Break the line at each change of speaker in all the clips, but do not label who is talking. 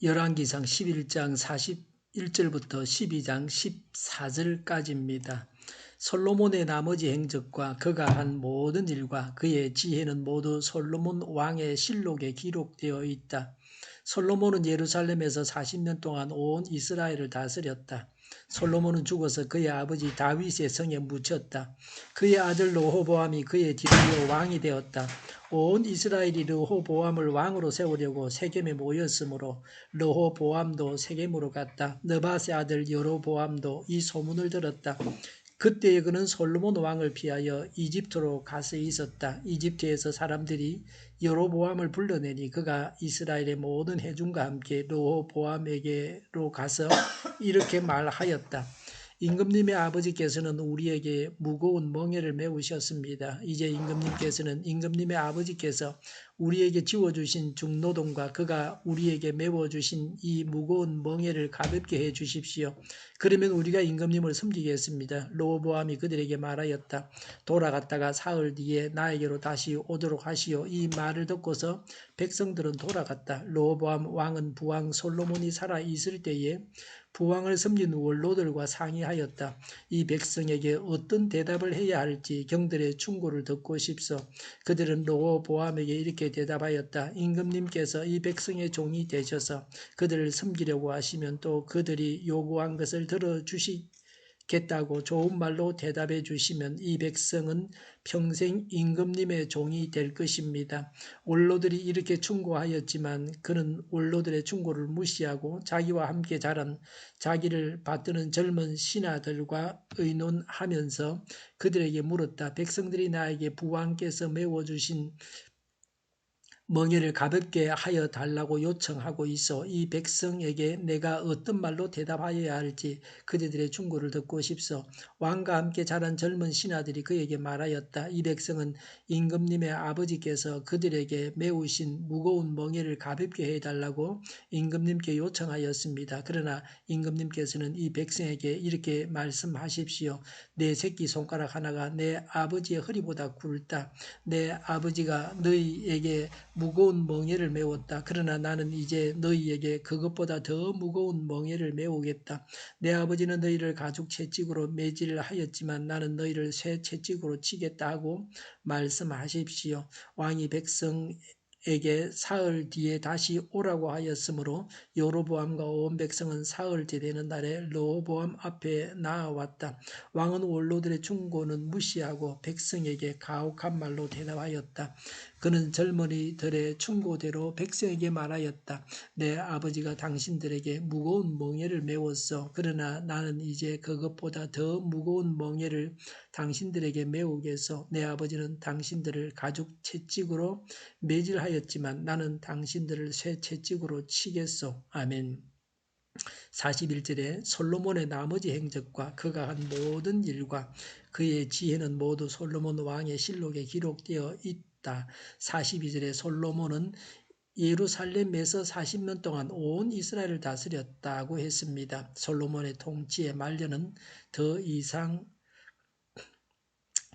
열왕기상 11장 41절부터 12장 14절까지입니다. 솔로몬의 나머지 행적과 그가 한 모든 일과 그의 지혜는 모두 솔로몬 왕의 실록에 기록되어 있다. 솔로몬은 예루살렘에서 40년 동안 온 이스라엘을 다스렸다. 솔로몬은 죽어서 그의 아버지 다윗의 성에 묻혔다. 그의 아들 르호보암이 그의 뒤를 이어 왕이 되었다. 온 이스라엘이 르호보암을 왕으로 세우려고 세겜에 모였으므로 르호보암도 세겜으로 갔다. 느밧의 아들 여로보암도 이 소문을 들었다. 그때에 그는 솔로몬 왕을 피하여 이집트로 가서 있었다. 이집트에서 사람들이 여로보암을 불러내니 그가 이스라엘의 모든 회중과 함께 르호보암에게로 가서 이렇게 말하였다. 임금님의 아버지께서는 우리에게 무거운 멍에를 메우셨습니다. 이제 임금님의 아버지께서 우리에게 지워주신 중노동과 그가 우리에게 메워주신 이 무거운 멍에를 가볍게 해주십시오. 그러면 우리가 임금님을 섬기겠습니다. 르호보암이 그들에게 말하였다. 돌아갔다가 사흘 뒤에 나에게로 다시 오도록 하시오. 이 말을 듣고서 백성들은 돌아갔다. 르호보암 왕은 부왕 솔로몬이 살아 있을 때에 부왕을 섬긴 원로들과 상의하였다. 이 백성에게 어떤 대답을 해야 할지 경들의 충고를 듣고 싶소. 그들은 르호보암에게 이렇게 대답하였다. 임금님께서 이 백성의 종이 되셔서 그들을 섬기려고 하시면 또 그들이 요구한 것을 들어주시겠다고 좋은 말로 대답해 주시면 이 백성은 평생 임금님의 종이 될 것입니다. 원로들이 이렇게 충고하였지만 그는 원로들의 충고를 무시하고 자기와 함께 자란 자기를 받드는 젊은 신하들과 의논하면서 그들에게 물었다. 백성들이 나에게 부왕께서 메워주신 멍에를 가볍게 하여 달라고 요청하고 있어. 이 백성에게 내가 어떤 말로 대답하여야 할지 그들의 충고를 듣고 싶소. 왕과 함께 자란 젊은 신하들이 그에게 말하였다. 이 백성은 임금님의 아버지께서 그들에게 메우신 무거운 멍에를 가볍게 해달라고 임금님께 요청하였습니다. 그러나 임금님께서는 이 백성에게 이렇게 말씀하십시오. 내 새끼 손가락 하나가 내 아버지의 허리보다 굵다. 내 아버지가 너희에게 무거운 멍에를 메웠다. 그러나 나는 이제 너희에게 그것보다 더 무거운 멍에를 메우겠다. 내 아버지는 너희를 가죽 채찍으로 매질하였지만 나는 너희를 새 채찍으로 치겠다 하고 말씀하십시오. 왕이 백성에게 사흘 뒤에 다시 오라고 하였으므로 여로보암과 온 백성은 사흘째 되는 날에 르호보암 앞에 나아왔다. 왕은 원로들의 충고는 무시하고 백성에게 가혹한 말로 대답하였다. 그는 젊은이들의 충고대로 백성에게 말하였다. 내 아버지가 당신들에게 무거운 멍에를 메웠어. 그러나 나는 이제 그것보다 더 무거운 멍에를 당신들에게 메우겠소. 내 아버지는 당신들을 가죽 채찍으로 매질하였지만 나는 당신들을 새 채찍으로 치겠소. 아멘. 41절에 솔로몬의 나머지 행적과 그가 한 모든 일과 그의 지혜는 모두 솔로몬 왕의 실록에 기록되어 있다. 42절에 솔로몬은 예루살렘에서 40년 동안 온 이스라엘을 다스렸다고 했습니다. 솔로몬의 통치의 말년은 더 이상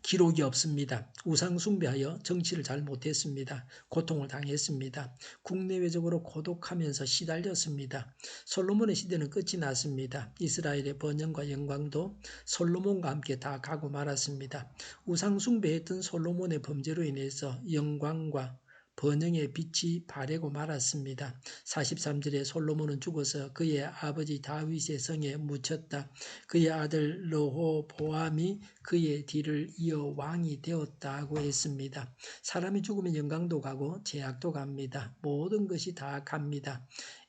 기록이 없습니다. 우상 숭배하여 정치를 잘 못했습니다. 고통을 당했습니다. 국내외적으로 고독하면서 시달렸습니다. 솔로몬의 시대는 끝이 났습니다. 이스라엘의 번영과 영광도 솔로몬과 함께 다 가고 말았습니다. 우상 숭배했던 솔로몬의 범죄로 인해서 영광과 번영의 빛이 바래고 말았습니다. 43절에 솔로몬은 죽어서 그의 아버지 다윗의 성에 묻혔다. 그의 아들 르호보암이 그의 뒤를 이어 왕이 되었다고 했습니다. 사람이 죽으면 영광도 가고 제약도 갑니다. 모든 것이 다 갑니다.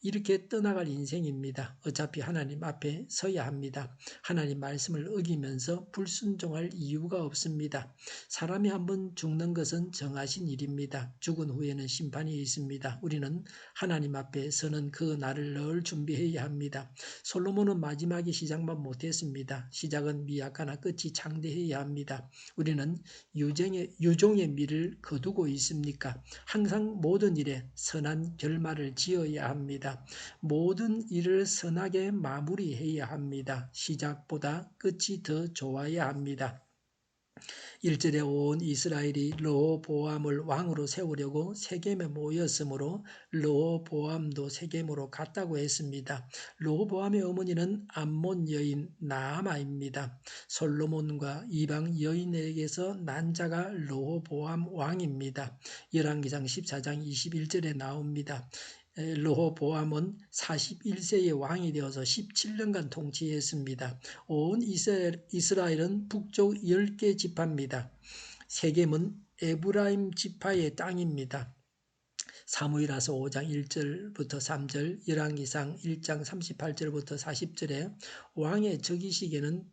이렇게 떠나갈 인생입니다. 어차피 하나님 앞에 서야 합니다. 하나님 말씀을 어기면서 불순종할 이유가 없습니다. 사람이 한번 죽는 것은 정하신 일입니다. 죽은 후에는 심판이 있습니다. 우리는 하나님 앞에 서는 그 날을 늘 준비해야 합니다. 솔로몬은 마지막에 시작만 못했습니다. 시작은 미약하나 끝이 창대해야 합니다. 우리는 유종의 미를 거두고 있습니까? 항상 모든 일에 선한 결말을 지어야 합니다. 모든 일을 선하게 마무리해야 합니다. 시작보다 끝이 더 좋아야 합니다. 1절에 온 이스라엘이 르호보암을 왕으로 세우려고 세겜에 모였으므로 르호보암도 세겜으로 갔다고 했습니다. 르호보암의 어머니는 암몬 여인 나아마입니다. 솔로몬과 이방 여인에게서 난 자가 르호보암 왕입니다. 열왕기상 14장 21절에 나옵니다. 르호보암은 41세의 왕이 되어서 17년간 통치했습니다. 온 이스라엘은 북쪽 10개 지파입니다. 세겜은 에브라임 지파의 땅입니다. 사무엘하서 5장 1절부터 3절, 열왕기상 1장 38절부터 40절에 왕의 즉위식에는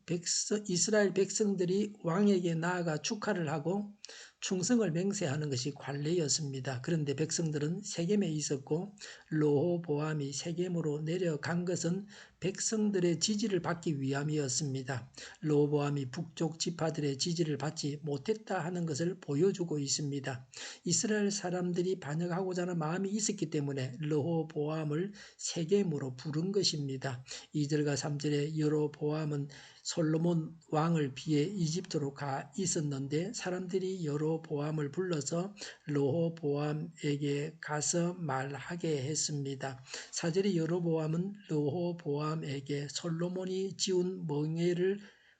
이스라엘 백성들이 왕에게 나아가 축하를 하고 충성을 맹세하는 것이 관례였습니다. 그런데 백성들은 세겜에 있었고 르호보암이 세겜으로 내려간 것은 백성들의 지지를 받기 위함이었습니다. 르호보암이 북쪽 지파들의 지지를 받지 못했다 하는 것을 보여주고 있습니다. 이스라엘 사람들이 반역하고자 하는 마음이 있었기 때문에 르호보암을 세겜으로 부른 것입니다. 2절과 3절에 여로보암은 솔로몬 왕을 피해 이집트로 가 있었는데 사람들이 여로보암을 불러서 르호보암에게 가서 말하게 했습니다. 4절에 여로보암은 르호보암에게 솔로몬이 지은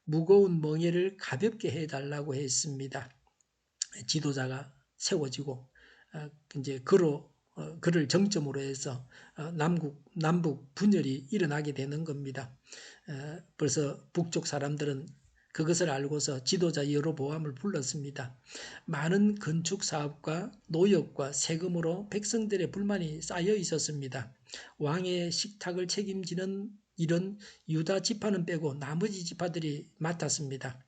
무거운 멍에를 가볍게 해달라고 했습니다. 지도자가 세워지고 이제 그를 정점으로 해서 남북 분열이 일어나게 되는 겁니다. 벌써 북쪽 사람들은 그것을 알고서 지도자 여로보암을 불렀습니다. 많은 건축 사업과 노역과 세금으로 백성들의 불만이 쌓여 있었습니다. 왕의 식탁을 책임지는 일은 유다 지파는 빼고 나머지 지파들이 맡았습니다.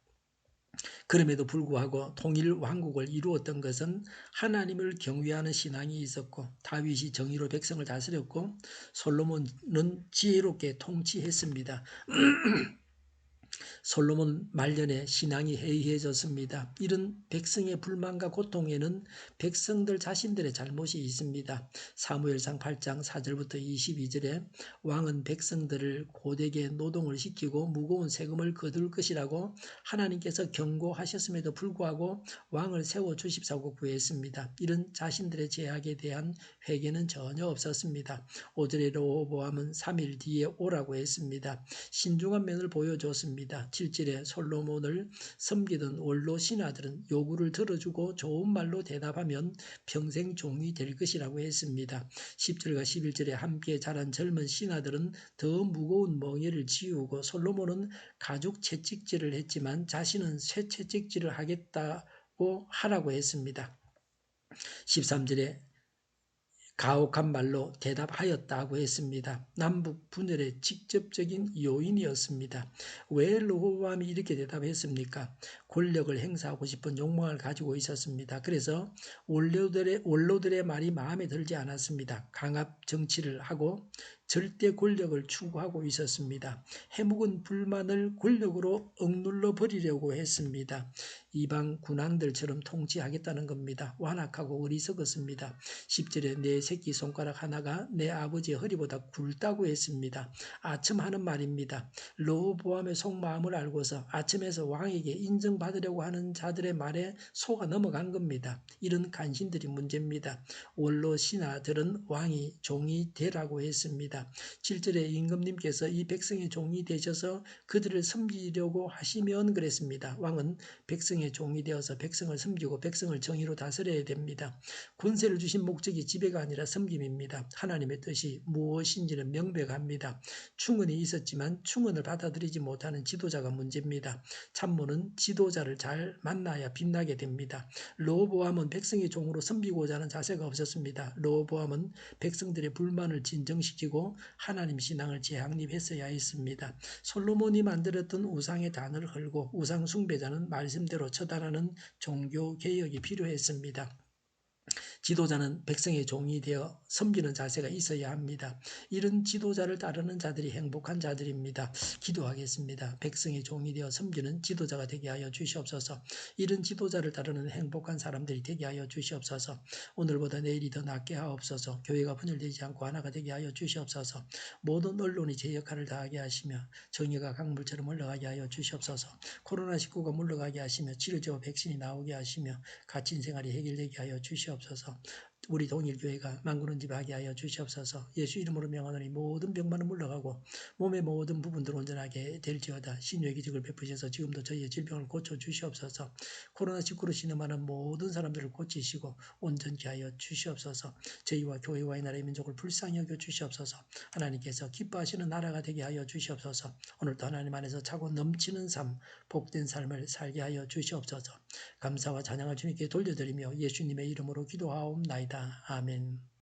그럼에도 불구하고 통일 왕국을 이루었던 것은 하나님을 경외하는 신앙이 있었고 다윗이 정의로 백성을 다스렸고 솔로몬은 지혜롭게 통치했습니다. 솔로몬 말년에 신앙이 해이해졌습니다. 이런 백성의 불만과 고통에는 백성들 자신들의 잘못이 있습니다. 사무엘상 8장 4절부터 22절에 왕은 백성들을 고되게 노동을 시키고 무거운 세금을 거둘 것이라고 하나님께서 경고하셨음에도 불구하고 왕을 세워주십사고 구했습니다. 이런 자신들의 죄악에 대한 회개는 전혀 없었습니다. 5절에 르호보암은 3일 뒤에 오라고 했습니다. 신중한 면을 보여줬습니다. 7절에 솔로몬을 섬기던 원로 신하들은 요구를 들어주고 좋은 말로 대답하면 평생 종이 될 것이라고 했습니다. 10절과 11절에 함께 자란 젊은 신하들은 더 무거운 멍에를 지우고 솔로몬은 가죽 채찍질을 했지만 자신은 쇠 채찍질을 하겠다고 하라고 했습니다. 13절에 가혹한 말로 대답하였다고 했습니다. 남북 분열의 직접적인 요인이었습니다. 왜 르호보암이 이렇게 대답했습니까? 권력을 행사하고 싶은 욕망을 가지고 있었습니다. 그래서 원로들의 말이 마음에 들지 않았습니다. 강압 정치를 하고 절대 권력을 추구하고 있었습니다. 해묵은 불만을 권력으로 억눌러 버리려고 했습니다. 이방 군왕들처럼 통치하겠다는 겁니다. 완악하고 어리석었습니다. 10절에 내 새끼 손가락 하나가 내 아버지의 허리보다 굵다고 했습니다. 아첨하는 말입니다. 르호보암의 속마음을 알고서 아첨해서 왕에게 인정받으려고 하는 자들의 말에 속아 넘어간 겁니다. 이런 간신들이 문제입니다. 원로 신하들은 왕이 종이 되라고 했습니다. 7절에 임금님께서 이 백성의 종이 되셔서 그들을 섬기려고 하시면 그랬습니다. 왕은 백성의 종이 되어서 백성을 섬기고 백성을 정의로 다스려야 됩니다. 권세를 주신 목적이 지배가 아니라 섬김입니다. 하나님의 뜻이 무엇인지는 명백합니다. 충언이 있었지만 충언을 받아들이지 못하는 지도자가 문제입니다. 참모는 지도자를 잘 만나야 빛나게 됩니다. 르호보암은 백성의 종으로 섬기고자 하는 자세가 없었습니다. 르호보암은 백성들의 불만을 진정시키고 하나님 신앙을 재확립했어야 했습니다. 솔로몬이 만들었던 우상의 단을 헐고 우상 숭배자는 말씀대로 처단하는 종교 개혁이 필요했습니다. 지도자는 백성의 종이 되어 섬기는 자세가 있어야 합니다. 이런 지도자를 따르는 자들이 행복한 자들입니다. 기도하겠습니다. 백성의 종이 되어 섬기는 지도자가 되게 하여 주시옵소서. 이런 지도자를 따르는 행복한 사람들이 되게 하여 주시옵소서. 오늘보다 내일이 더 낫게 하옵소서. 교회가 분열되지 않고 하나가 되게 하여 주시옵소서. 모든 언론이 제 역할을 다하게 하시며 정의가 강물처럼 흘러가게 하여 주시옵소서. 코로나19가 물러가게 하시며 치료제와 백신이 나오게 하시며 갇힌 생활이 해결되게 하여 주시옵소서. 우리 동일교회가 만구는 집 하게 하여 주시옵소서. 예수 이름으로 명하노니 모든 병만은 물러가고 몸의 모든 부분들 온전하게 될지어다. 신유의 기적을 베푸셔서 지금도 저희의 질병을 고쳐 주시옵소서. 코로나19로 신음하는 모든 사람들을 고치시고 온전케 하여 주시옵소서. 저희와 교회와 이 나라의 민족을 불쌍히 여겨 주시옵소서. 하나님께서 기뻐하시는 나라가 되게 하여 주시옵소서. 오늘도 하나님 안에서 차고 넘치는 삶, 복된 삶을 살게 하여 주시옵소서. 감사와 찬양을 주님께 돌려드리며 예수님의 이름으로 기도하옵나이다. 아멘.